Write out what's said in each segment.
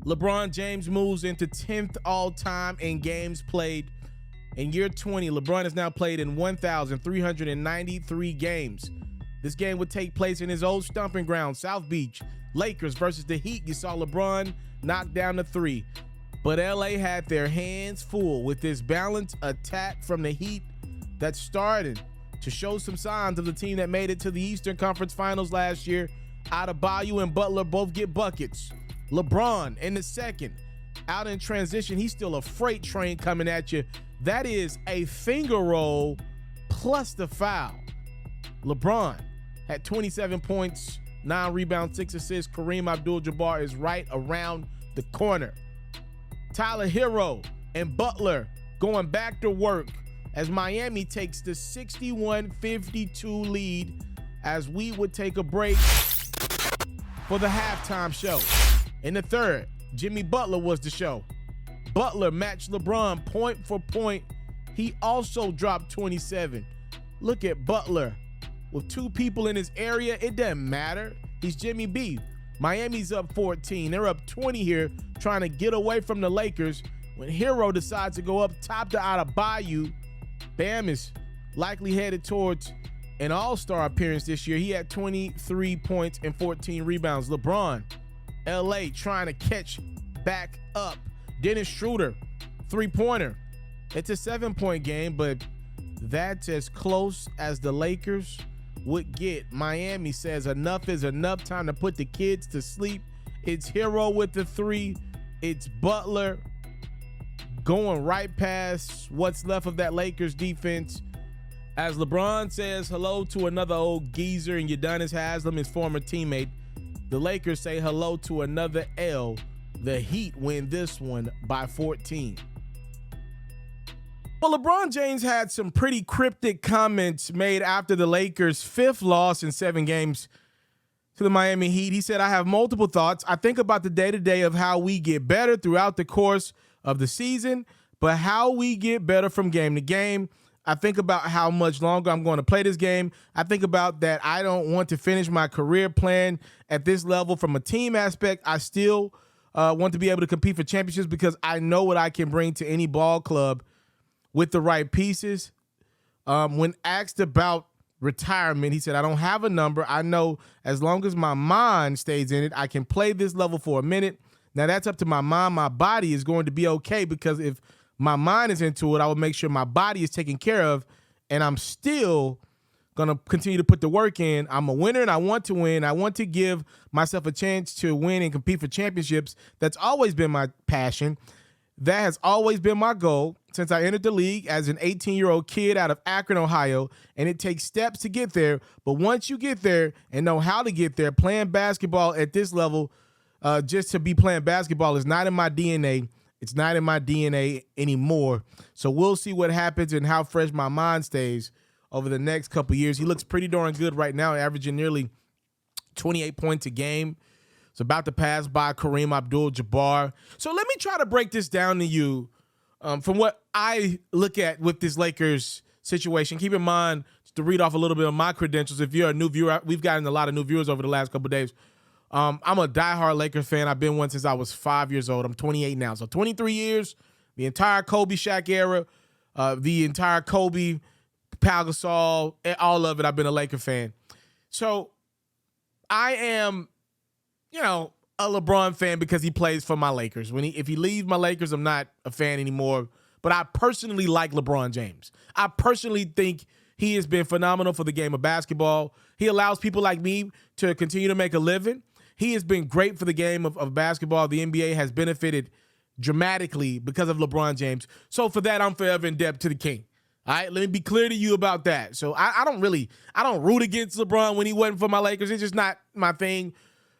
LeBron James moves into 10th all-time in games played. In year 20, LeBron has now played in 1,393 games. This game would take place in his old stomping ground, South Beach. Lakers versus the Heat. You saw LeBron knock down the three. But LA had their hands full with this balanced attack from the Heat that started to show some signs of the team that made it to the Eastern Conference Finals last year. Adebayo and Butler both get buckets. LeBron in the second, out in transition. He's still a freight train coming at you. That is a finger roll plus the foul. LeBron had 27 points, 9 rebounds, 6 assists. Kareem Abdul-Jabbar is right around the corner. Tyler Hero and Butler going back to work as Miami takes the 61-52 lead as we would take a break for the halftime show. In the third, Jimmy Butler was the show. Butler matched LeBron point for point. He also dropped 27. Look at Butler with 2 people in his area. It doesn't matter. He's Jimmy B. Miami's up 14. They're up 20 here, trying to get away from the Lakers. When Hero decides to go up top to Adebayo, Bam is likely headed towards an all-star appearance this year. He had 23 points and 14 rebounds. LeBron, LA trying to catch back up. Dennis Schroeder, 3-pointer. It's a 7-point game, but that's as close as the Lakers would get. Miami says enough is enough. Time to put the kids to sleep. It's Hero with the 3. It's Butler going right past what's left of that Lakers defense. As LeBron says hello to another old geezer and Udonis Haslem, his former teammate, the Lakers say hello to another L. The Heat win this one by 14. Well, LeBron James had some pretty cryptic comments made after the Lakers' 5th loss in 7 games to the Miami Heat. He said, "I have multiple thoughts. I think about the day-to-day of how we get better throughout the course of the season, but how we get better from game to game. I think about how much longer I'm going to play this game. I think about that I don't want to finish my career plan at this level. From a team aspect, I still want to be able to compete for championships because I know what I can bring to any ball club with the right pieces." When asked about retirement, he said, "I don't have a number. I know as long as my mind stays in it, I can play this level for a minute. Now that's up to my mind. My body is going to be okay because if my mind is into it, I will make sure my body is taken care of, and I'm still going to continue to put the work in. I'm a winner, and I want to win. I want to give myself a chance to win and compete for championships. That's always been my passion. That has always been my goal since I entered the league as an 18-year-old kid out of Akron, Ohio, and it takes steps to get there. But once you get there and know how to get there, playing basketball at this level, just to be playing basketball is not in my DNA. It's not in my DNA anymore. So we'll see what happens and how fresh my mind stays over the next couple years." He looks pretty darn good right now, averaging nearly 28 points a game. It's about to pass by Kareem Abdul-Jabbar. So let me try to break this down to you from what I look at with this Lakers situation. Keep in mind, just to read off a little bit of my credentials, if you're a new viewer, we've gotten a lot of new viewers over the last couple of days. I'm a diehard Lakers fan. I've been one since I was 5 years old. I'm 28 now. So 23 years, the entire Kobe Shaq era, the entire Kobe, Pau Gasol, all of it, I've been a Laker fan. So I am, a LeBron fan because he plays for my Lakers. If he leaves my Lakers, I'm not a fan anymore. But I personally like LeBron James. I personally think he has been phenomenal for the game of basketball. He allows people like me to continue to make a living. He has been great for the game of basketball. The NBA has benefited dramatically because of LeBron James. So for that, I'm forever in debt to the king. All right, let me be clear to you about that. So I don't root against LeBron when he wasn't for my Lakers. It's just not my thing.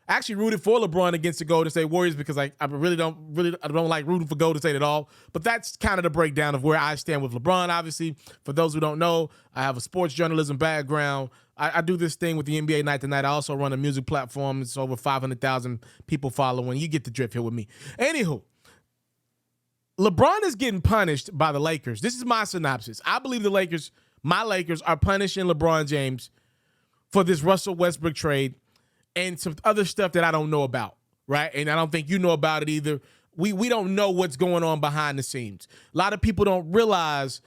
I actually rooted for LeBron against the Golden State Warriors because I don't like rooting for Golden State at all. But that's kind of the breakdown of where I stand with LeBron. Obviously, for those who don't know, I have a sports journalism background. I do this thing with the NBA night to night. I also run a music platform. It's over 500,000 people following. You get the drift here with me. Anywho, LeBron is getting punished by the Lakers. This is my synopsis. I believe my Lakers are punishing LeBron James for this Russell Westbrook trade and some other stuff that I don't know about, right? And I don't think you know about it either. We don't know what's going on behind the scenes. A lot of people don't realize,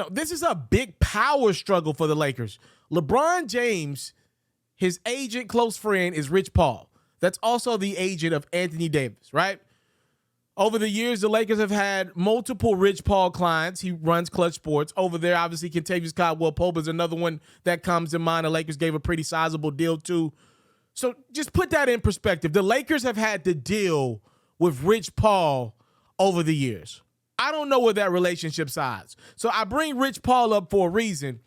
this is a big power struggle for the Lakers. LeBron James, his agent, close friend, is Rich Paul. That's also the agent of Anthony Davis, right? Over the years, the Lakers have had multiple Rich Paul clients. He runs Clutch Sports. Over there, obviously, Kentavious Caldwell-Pope is another one that comes to mind. The Lakers gave a pretty sizable deal to. So just put that in perspective. The Lakers have had to deal with Rich Paul over the years. I don't know what that relationship size. So I bring Rich Paul up for a reason,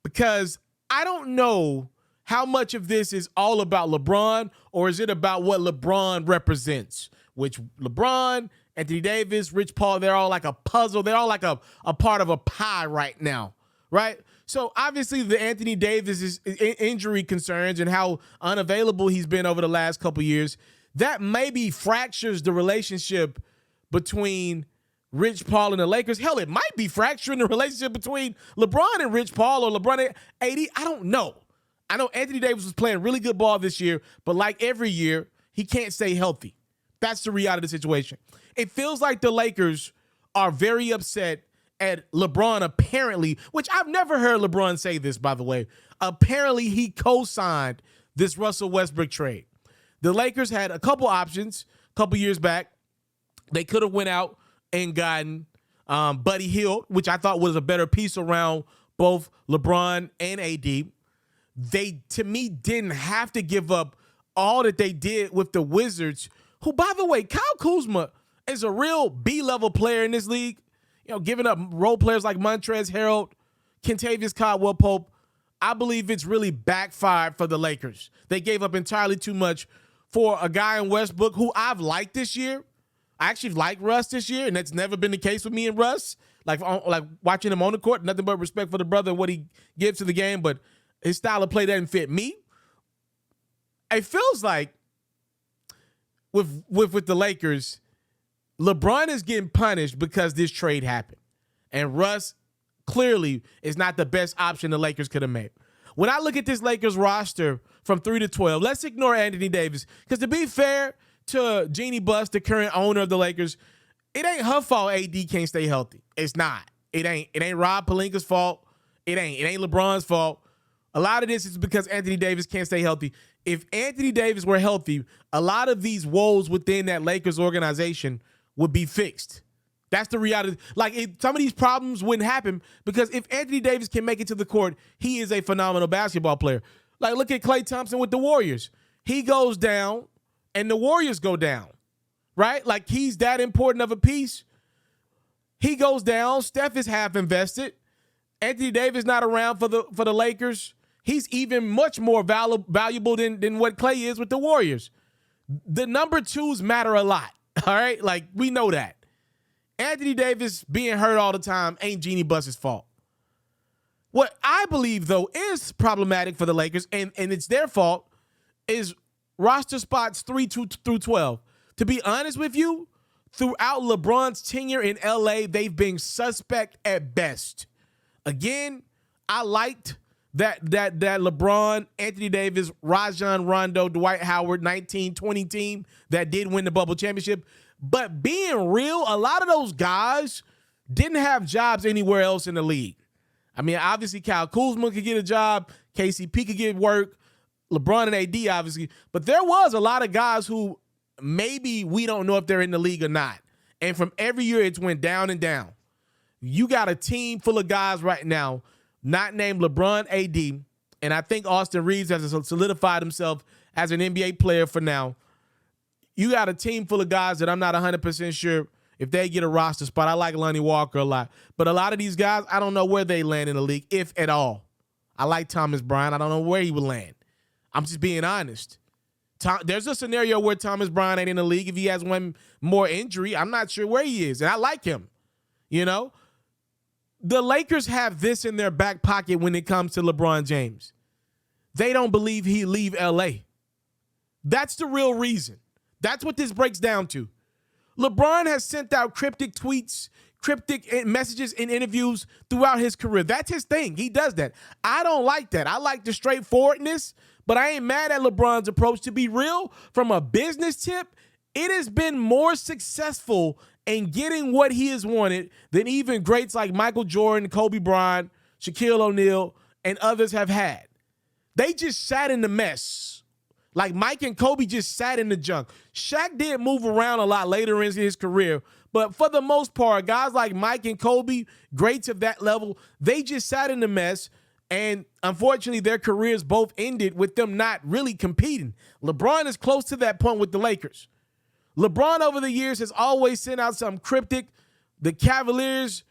because I don't know how much of this is all about LeBron, or is it about what LeBron represents? Which LeBron, Anthony Davis, Rich Paul, they're all like a puzzle. They're all like a part of a pie right now, right? So obviously the Anthony Davis injury concerns and how unavailable he's been over the last couple years, that maybe fractures the relationship between Rich Paul and the Lakers. Hell, it might be fracturing the relationship between LeBron and Rich Paul, or LeBron and AD. I don't know. I know Anthony Davis was playing really good ball this year, but like every year, he can't stay healthy. That's the reality of the situation. It feels like the Lakers are very upset at LeBron apparently, which I've never heard LeBron say this, by the way. Apparently, he co-signed this Russell Westbrook trade. The Lakers had a couple options a couple years back. They could have went out and gotten Buddy Hield, which I thought was a better piece around both LeBron and AD. They, to me, didn't have to give up all that they did with the Wizards, who, by the way, Kyle Kuzma is a real B-level player in this league. Giving up role players like Montrezl Harrell, Kentavious Caldwell-Pope. I believe it's really backfired for the Lakers. They gave up entirely too much for a guy in Westbrook who I've liked this year. I actually like Russ this year, and that's never been the case with me and Russ. Like watching him on the court, nothing but respect for the brother and what he gives to the game, but his style of play doesn't fit me. It feels like with the Lakers, LeBron is getting punished because this trade happened. And Russ clearly is not the best option the Lakers could have made. When I look at this Lakers roster from 3 to 12, let's ignore Anthony Davis. Because to be fair to Jeannie Buss, the current owner of the Lakers, it ain't her fault AD can't stay healthy. It's not. It ain't Rob Pelinka's fault. It ain't LeBron's fault. A lot of this is because Anthony Davis can't stay healthy. If Anthony Davis were healthy, a lot of these woes within that Lakers organization would be fixed. That's the reality. Some of these problems wouldn't happen, because if Anthony Davis can make it to the court, he is a phenomenal basketball player. Like, look at Klay Thompson with the Warriors. He goes down and the Warriors go down, right? Like, he's that important of a piece. He goes down. Steph is half invested. Anthony Davis not around for the Lakers. He's even much more valuable than what Klay is with the Warriors. The number twos matter a lot. All right, like, we know that. Anthony Davis being hurt all the time ain't Jeannie Buss's fault. What I believe, though, is problematic for the Lakers, and it's their fault, is roster spots 3 through 12. To be honest with you, throughout LeBron's tenure in LA, they've been suspect at best. Again, I liked that LeBron, Anthony Davis, Rajon Rondo, Dwight Howard 19-20 team that did win the bubble championship. But being real, a lot of those guys didn't have jobs anywhere else in the league. I mean, obviously, Kyle Kuzma could get a job. KCP could get work. LeBron and AD, obviously. But there was a lot of guys who maybe we don't know if they're in the league or not. And from every year, it's went down and down. You got a team full of guys right now not named LeBron, AD, and I think Austin Reeves has solidified himself as an NBA player for now. You got a team full of guys that I'm not 100% sure if they get a roster spot. I like Lonnie Walker a lot. But a lot of these guys, I don't know where they land in the league, if at all. I like Thomas Bryant. I don't know where he would land. I'm just being honest. There's a scenario where Thomas Bryant ain't in the league if he has one more injury. I'm not sure where he is, and I like him. The Lakers have this in their back pocket when it comes to LeBron James. They don't believe he'll leave LA. That's the real reason. That's what this breaks down to. LeBron has sent out cryptic tweets, cryptic messages in interviews throughout his career. That's his thing. He does that. I don't like that. I like the straightforwardness, but I ain't mad at LeBron's approach. To be real, from a business tip, It has been more successful in getting what he has wanted than even greats like Michael Jordan, Kobe Bryant, Shaquille O'Neal, and others have had. They just sat in the mess. Like Mike and Kobe just sat in the junk. Shaq did move around a lot later in his career, but for the most part, guys like Mike and Kobe, greats of that level, they just sat in the mess, and unfortunately, their careers both ended with them not really competing. LeBron is close to that point with the Lakers. LeBron over the years has always sent out some cryptic. The Cavaliers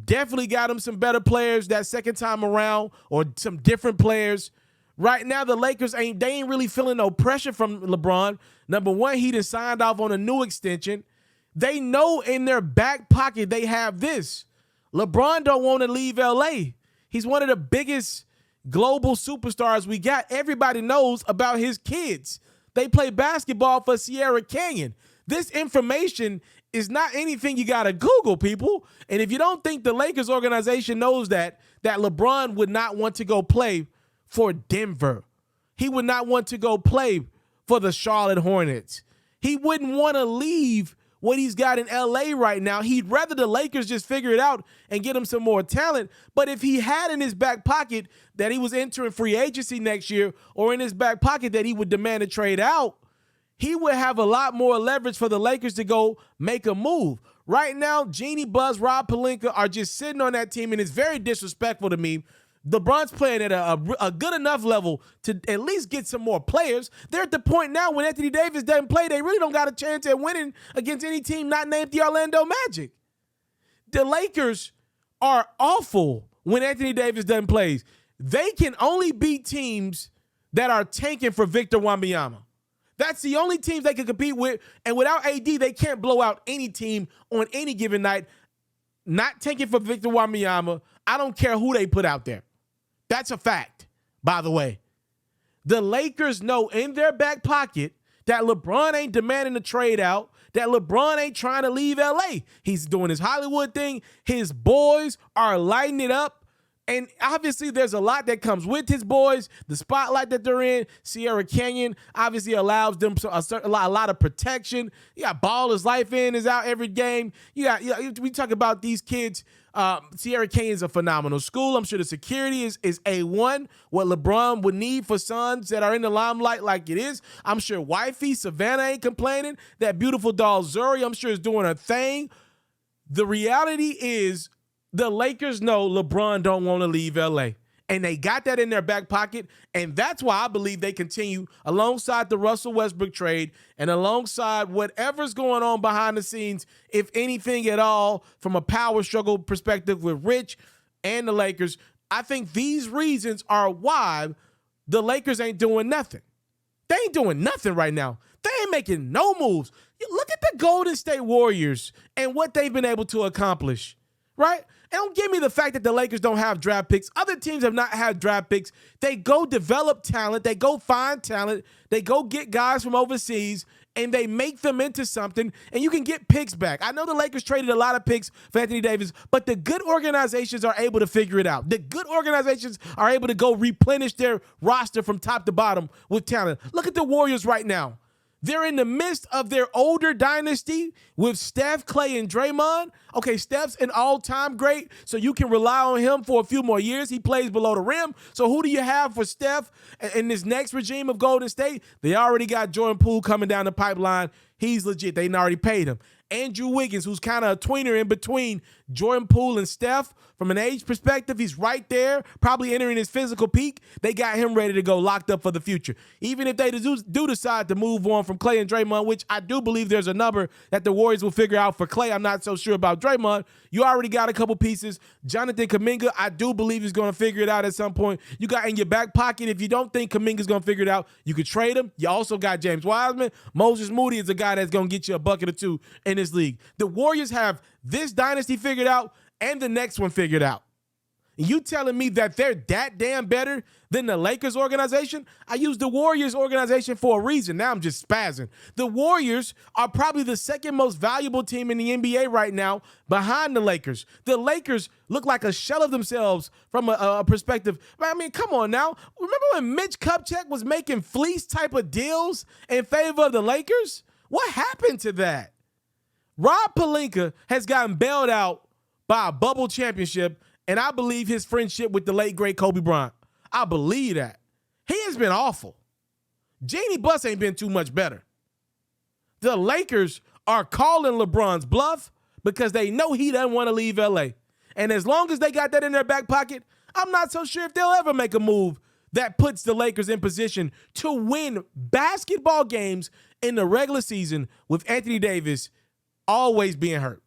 definitely got him some better players that second time around, or some different players. Right now, the Lakers ain't really feeling no pressure from LeBron. Number one, he done signed off on a new extension. They know in their back pocket they have this. LeBron don't want to leave LA. He's one of the biggest global superstars we got. Everybody knows about his kids. They play basketball for Sierra Canyon. This information is not anything you got to Google, people. And if you don't think the Lakers organization knows that LeBron would not want to go play for Denver. He would not want to go play for the Charlotte Hornets. He wouldn't want to leave what he's got in LA right now. He'd rather the Lakers just figure it out and get him some more talent. But if he had in his back pocket that he was entering free agency next year, or in his back pocket that he would demand a trade out, he would have a lot more leverage for the Lakers to go make a move. Right now, Jeannie Buss, Rob Pelinka are just sitting on that team, and it's very disrespectful to me. LeBron's playing at a good enough level to at least get some more players. They're at the point now when Anthony Davis doesn't play, they really don't got a chance at winning against any team not named the Orlando Magic. The Lakers are awful when Anthony Davis doesn't play. They can only beat teams that are tanking for Victor Wembanyama. That's the only teams they can compete with, and without AD, they can't blow out any team on any given night. Not tanking for Victor Wembanyama. I don't care who they put out there. That's a fact, by the way. The Lakers know in their back pocket that LeBron ain't demanding a trade out, that LeBron ain't trying to leave LA. He's doing his Hollywood thing. His boys are lighting it up. And obviously, there's a lot that comes with his boys. The spotlight that they're in, Sierra Canyon, obviously allows them a lot of protection. You got Baller's Life is out every game. We talk about these kids. Sierra Canyon is a phenomenal school. I'm sure the security is A1, what LeBron would need for sons that are in the limelight like it is. I'm sure wifey Savannah ain't complaining. That beautiful doll Zuri, I'm sure, is doing her thing. The reality is, the Lakers know LeBron don't want to leave LA, and they got that in their back pocket, and that's why I believe they continue alongside the Russell Westbrook trade and alongside whatever's going on behind the scenes, if anything at all, from a power struggle perspective with Rich and the Lakers. I think these reasons are why the Lakers ain't doing nothing. They ain't doing nothing right now. They ain't making no moves. Look at the Golden State Warriors and what they've been able to accomplish, right? And don't give me the fact that the Lakers don't have draft picks. Other teams have not had draft picks. They go develop talent. They go find talent. They go get guys from overseas, and they make them into something, and you can get picks back. I know the Lakers traded a lot of picks for Anthony Davis, but the good organizations are able to figure it out. The good organizations are able to go replenish their roster from top to bottom with talent. Look at the Warriors right now. They're in the midst of their older dynasty with Steph, Clay, and Draymond. Okay, Steph's an all-time great, so you can rely on him for a few more years. He plays below the rim. So who do you have for Steph in this next regime of Golden State? They already got Jordan Poole coming down the pipeline. He's legit. They already paid him. Andrew Wiggins, who's kind of a tweener in between Jordan Poole and Steph. From an age perspective, he's right there, probably entering his physical peak. They got him ready to go, locked up for the future. Even if they do decide to move on from Clay and Draymond, which I do believe there's a number that the Warriors will figure out for Clay. I'm not so sure about Draymond. You already got a couple pieces. Jonathan Kuminga, I do believe he's going to figure it out at some point. You got in your back pocket, if you don't think Kuminga's going to figure it out, you could trade him. You also got James Wiseman. Moses Moody is a guy that's going to get you a bucket or two in this league. The Warriors have this dynasty figured out and the next one figured out. You telling me that they're that damn better than the Lakers organization? I use the Warriors organization for a reason. Now I'm just spazzing. The Warriors are probably the second most valuable team in the NBA right now behind the Lakers. The Lakers look like a shell of themselves from a perspective. I mean, come on now. Remember when Mitch Kupchak was making fleece type of deals in favor of the Lakers? What happened to that? Rob Pelinka has gotten bailed out by a bubble championship, and I believe his friendship with the late, great Kobe Bryant. I believe that. He has been awful. Jeannie Buss ain't been too much better. The Lakers are calling LeBron's bluff because they know he doesn't want to leave LA. And as long as they got that in their back pocket, I'm not so sure if they'll ever make a move that puts the Lakers in position to win basketball games in the regular season with Anthony Davis always being hurt.